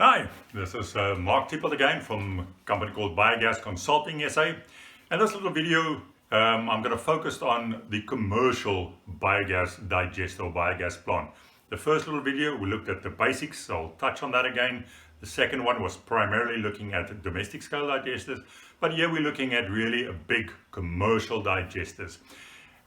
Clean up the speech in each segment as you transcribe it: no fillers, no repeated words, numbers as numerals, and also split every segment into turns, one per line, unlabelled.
Hi, this is Mark Tippel again from a company called Biogas Consulting SA. And this little video, I'm going to focus on the commercial biogas digester or biogas plant. The first little video, we looked at the basics, so I'll touch on that again. The second one was primarily looking at domestic scale digesters, but here we're looking at really a big commercial digesters.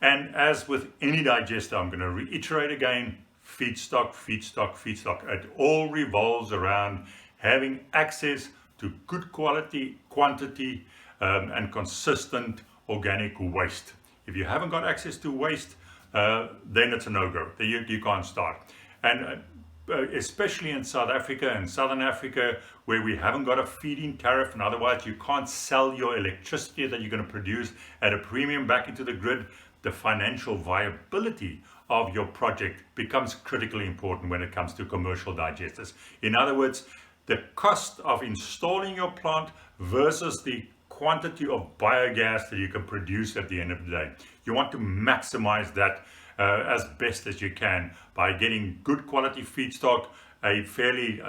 And as with any digester, I'm going to reiterate again, feedstock, feedstock, feedstock. It all revolves around having access to good quality, quantity, and consistent organic waste. If you haven't got access to waste, then it's a no-go. You can't start. And especially in South Africa and Southern Africa, where we haven't got a feed-in tariff, and otherwise you can't sell your electricity that you're going to produce at a premium back into the grid, the financial viability of your project becomes critically important when it comes to commercial digesters. In other words, the cost of installing your plant versus the quantity of biogas that you can produce at the end of the day. You want to maximize that as best as you can by getting good quality feedstock, a fairly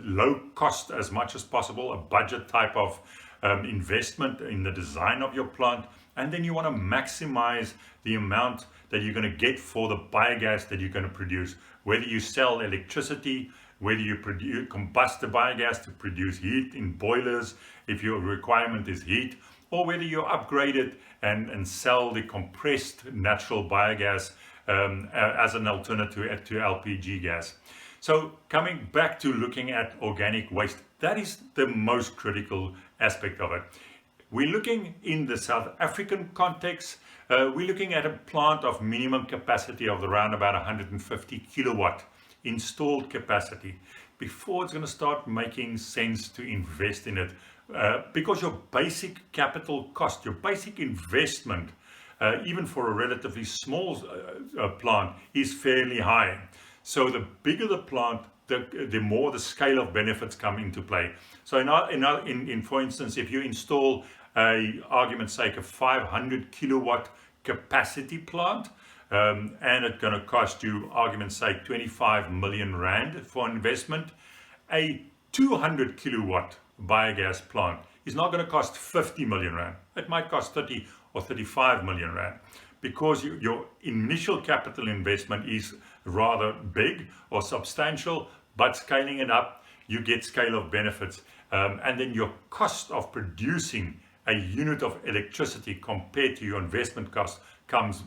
low cost as much as possible, a budget type of investment in the design of your plant, and then you want to maximize the amount that you're going to get for the biogas that you're going to produce. Whether you sell electricity, whether you combust the biogas to produce heat in boilers, if your requirement is heat, or whether you upgrade it and sell the compressed natural biogas as an alternative to LPG gas. So coming back to looking at organic waste, that is the most critical aspect of it. We're looking in the South African context, we're looking at a plant of minimum capacity of around about 150 kilowatt installed capacity before it's going to start making sense to invest in it, because your basic capital cost, your basic investment, even for a relatively small plant, is fairly high. So the bigger the plant, the more the scale of benefits come into play. So for instance, if you install argument's sake, a 500 kilowatt capacity plant, and it's going to cost you, argument's sake, 25 million rand for investment, a 200 kilowatt biogas plant is not going to cost 50 million rand. It might cost 30 or 35 million rand, because your initial capital investment is rather big or substantial, but scaling it up, you get scale of benefits, and then your cost of producing a unit of electricity compared to your investment cost comes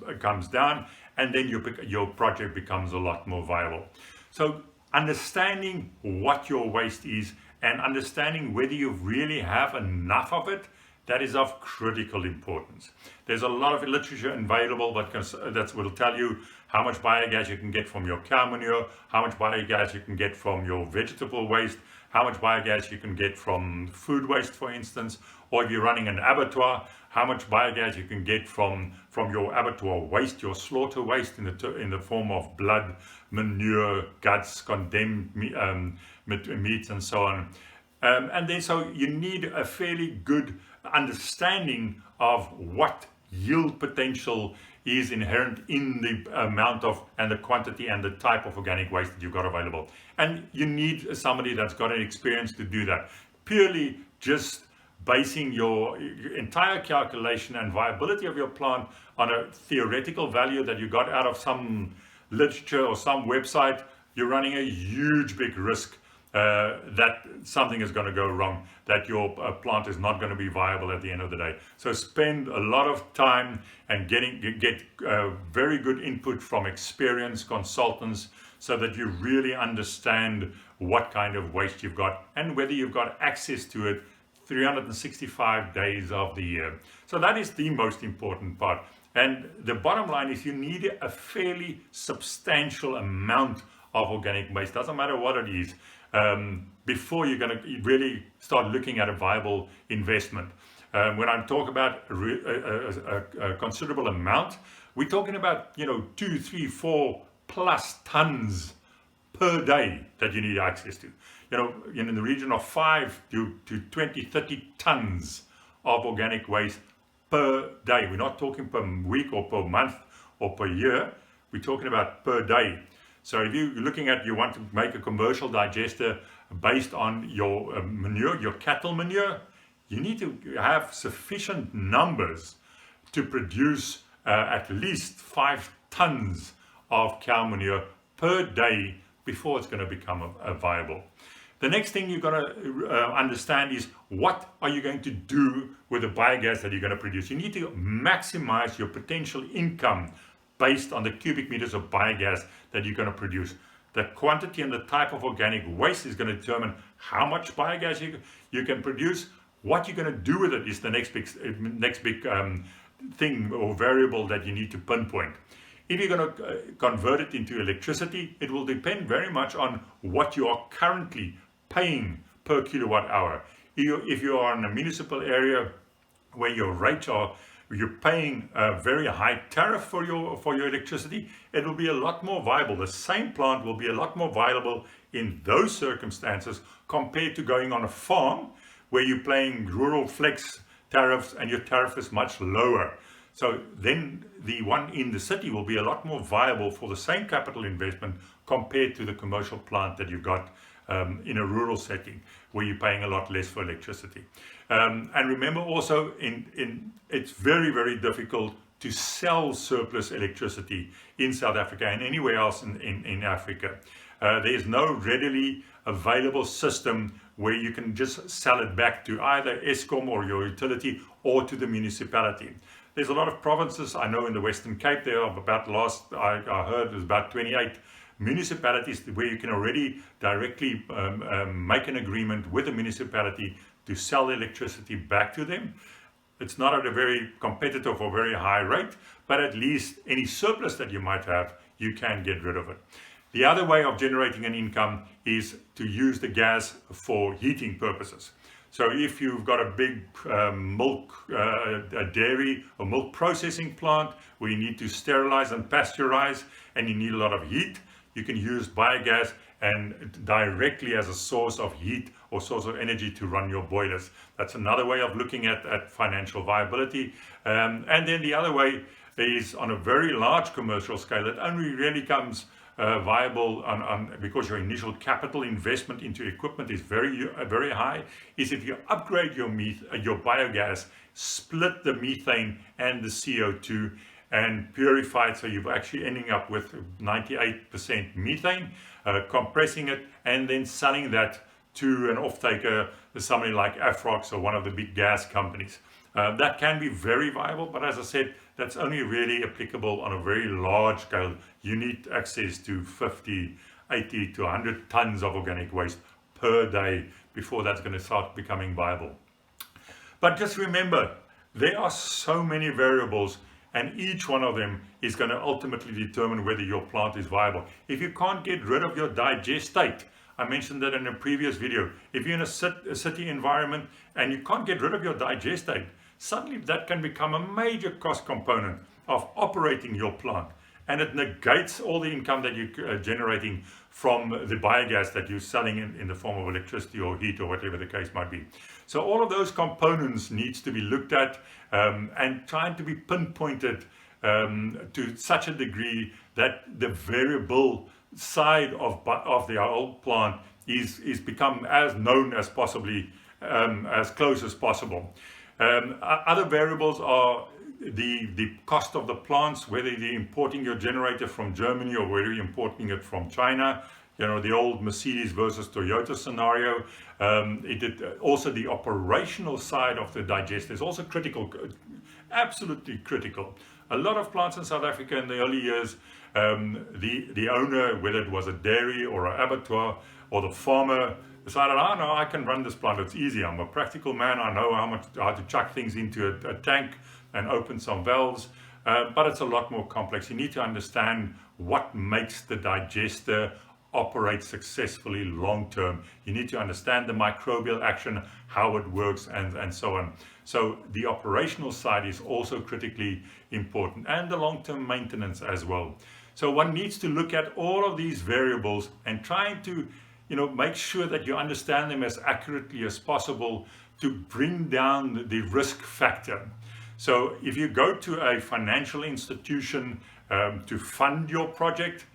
down, and then your project becomes a lot more viable. So understanding what your waste is and understanding whether you really have enough of it, that is of critical importance. There's a lot of literature available that will tell you how much biogas you can get from your cow manure, how much biogas you can get from your vegetable waste, how much biogas you can get from food waste, for instance, or if you're running an abattoir, how much biogas you can get from your abattoir waste, your slaughter waste in the form of blood, manure, guts, condemned meats, and so on. And then so you need a fairly good understanding of what yield potential is inherent in the amount of and the quantity and the type of organic waste that you've got available. And you need somebody that's got an experience to do that. Purely just basing your entire calculation and viability of your plant on a theoretical value that you got out of some literature or some website, you're running a huge big risk that something is going to go wrong, that your plant is not going to be viable at the end of the day. So spend a lot of time and get very good input from experienced consultants so that you really understand what kind of waste you've got and whether you've got access to it 365 days of the year. So that is the most important part. And the bottom line is you need a fairly substantial amount of organic waste, doesn't matter what it is, before you're going to really start looking at a viable investment. When I talk about a considerable amount, we're talking about 2, 3, 4 plus tons per day that you need access to. In the region of 5 to 20, 30 tons of organic waste per day. We're not talking per week or per month or per year. We're talking about per day. So if you're looking at, you want to make a commercial digester based on your manure, your cattle manure, you need to have sufficient numbers to produce at least 5 tons of cow manure per day before it's going to become viable. The next thing you've got to understand is, what are you going to do with the biogas that you're going to produce? You need to maximize your potential income based on the cubic meters of biogas that you're going to produce. The quantity and the type of organic waste is going to determine how much biogas you can produce. What you're going to do with it is the next big thing or variable that you need to pinpoint. If you're going to convert it into electricity, it will depend very much on what you are currently paying per kilowatt hour. If you are in a municipal area where your rates are, you're paying a very high tariff for your electricity, it will be a lot more viable. The same plant will be a lot more viable in those circumstances compared to going on a farm where you're paying rural flex tariffs and your tariff is much lower. So then the one in the city will be a lot more viable for the same capital investment compared to the commercial plant that you've got in a rural setting where you're paying a lot less for electricity. And remember also, it's very, very difficult to sell surplus electricity in South Africa and anywhere else in Africa. There's no readily available system where you can just sell it back to either Eskom or your utility or to the municipality. There's a lot of provinces, I know in the Western Cape, there are about, I heard there's about 28 municipalities where you can already directly make an agreement with the municipality to sell electricity back to them. It's not at a very competitive or very high rate, but at least any surplus that you might have, you can get rid of it. The other way of generating an income is to use the gas for heating purposes. So if you've got a big a dairy or milk processing plant where you need to sterilize and pasteurize and you need a lot of heat, you can use biogas and directly as a source of heat or source of energy to run your boilers. That's another way of looking at financial viability. And then the other way is on a very large commercial scale. It only really comes viable because your initial capital investment into equipment is very high, is if you upgrade your biogas, split the methane and the CO2 and purify it, so you're actually ending up with 98% methane, compressing it and then selling that to an off-taker, somebody like Afrox or one of the big gas companies. That can be very viable, but as I said, that's only really applicable on a very large scale. You need access to 50, 80 to 100 tons of organic waste per day before that's going to start becoming viable. But just remember, there are so many variables, and each one of them is going to ultimately determine whether your plant is viable. If you can't get rid of your digestate, I mentioned that in a previous video, if you're in a city environment and you can't get rid of your digestate, suddenly that can become a major cost component of operating your plant. And it negates all the income that you're generating from the biogas that you're selling in the form of electricity or heat or whatever the case might be. So all of those components needs to be looked at and trying to be pinpointed to such a degree that the variable side of the whole plant is become as known as possibly, as close as possible. Other variables are the cost of the plants, whether you're importing your generator from Germany or whether you're importing it from China. You know, the old Mercedes versus Toyota scenario. Also the operational side of the digester is also critical, absolutely critical. A lot of plants in South Africa in the early years, the owner, whether it was a dairy or an abattoir or the farmer, decided, oh no, I can run this plant, it's easy, I'm a practical man, I know how to chuck things into a tank and open some valves, but it's a lot more complex. You need to understand what makes the digester operate successfully long term. You need to understand the microbial action, how it works, and so on. So the operational side is also critically important, and the long-term maintenance as well. So one needs to look at all of these variables and trying to make sure that you understand them as accurately as possible to bring down the risk factor. So if you go to a financial institution to fund your project,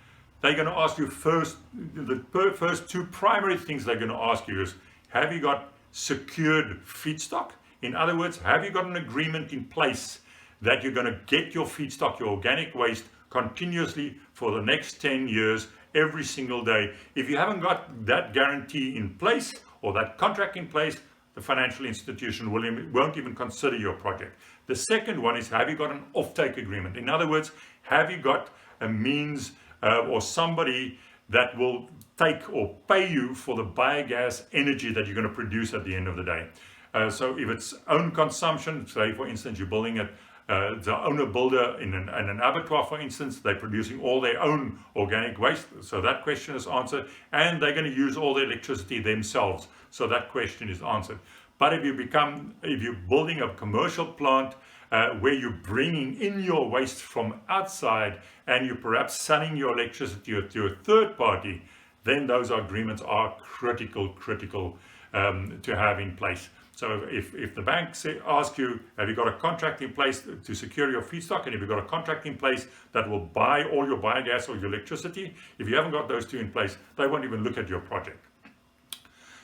they're going to ask you first, the first two primary things they're going to ask you is, have you got secured feedstock? In other words, have you got an agreement in place that you're going to get your feedstock, your organic waste, continuously for the next 10 years, every single day? If you haven't got that guarantee in place or that contract in place, the financial institution won't even consider your project. The second one is, have you got an offtake agreement? In other words, have you got a means or somebody that will take or pay you for the biogas energy that you're going to produce at the end of the day? So if it's own consumption, say for instance you're building the owner builder in an abattoir, for instance, they're producing all their own organic waste, so that question is answered, and they're going to use all the electricity themselves, so that question is answered. But if you're building a commercial plant where you're bringing in your waste from outside and you're perhaps selling your electricity to a third party, then those agreements are critical to have in place. So if the bank asks you, have you got a contract in place to secure your feedstock, and if you've got a contract in place that will buy all your biogas or your electricity, if you haven't got those two in place, they won't even look at your project.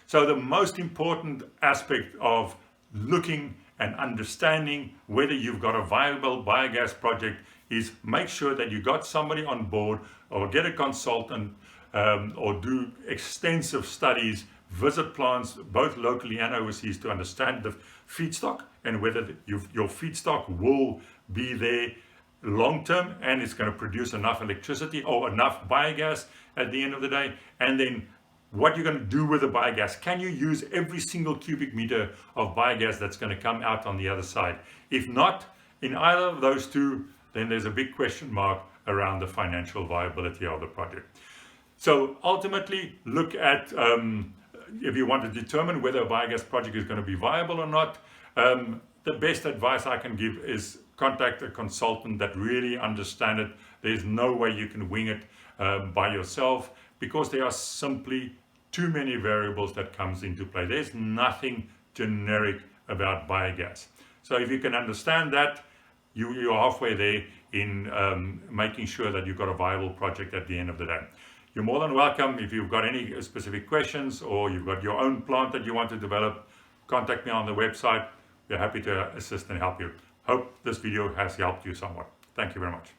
So the most important aspect of looking and understanding whether you've got a viable biogas project is make sure that you got somebody on board, or get a consultant, or do extensive studies, visit plants both locally and overseas to understand the feedstock and whether your feedstock will be there long term and it's going to produce enough electricity or enough biogas at the end of the day. And then what you're going to do with the biogas. Can you use every single cubic meter of biogas that's going to come out on the other side? If not, in either of those two, then there's a big question mark around the financial viability of the project. So ultimately, look at, if you want to determine whether a biogas project is going to be viable or not, the best advice I can give is contact a consultant that really understands it. There's no way you can wing it by yourself, because there are simply too many variables that comes into play. There's nothing generic about biogas. So if you can understand that, you're halfway there in making sure that you've got a viable project at the end of the day. You're more than welcome. If you've got any specific questions or you've got your own plant that you want to develop, contact me on the website. We're happy to assist and help you. Hope this video has helped you somewhat. Thank you very much.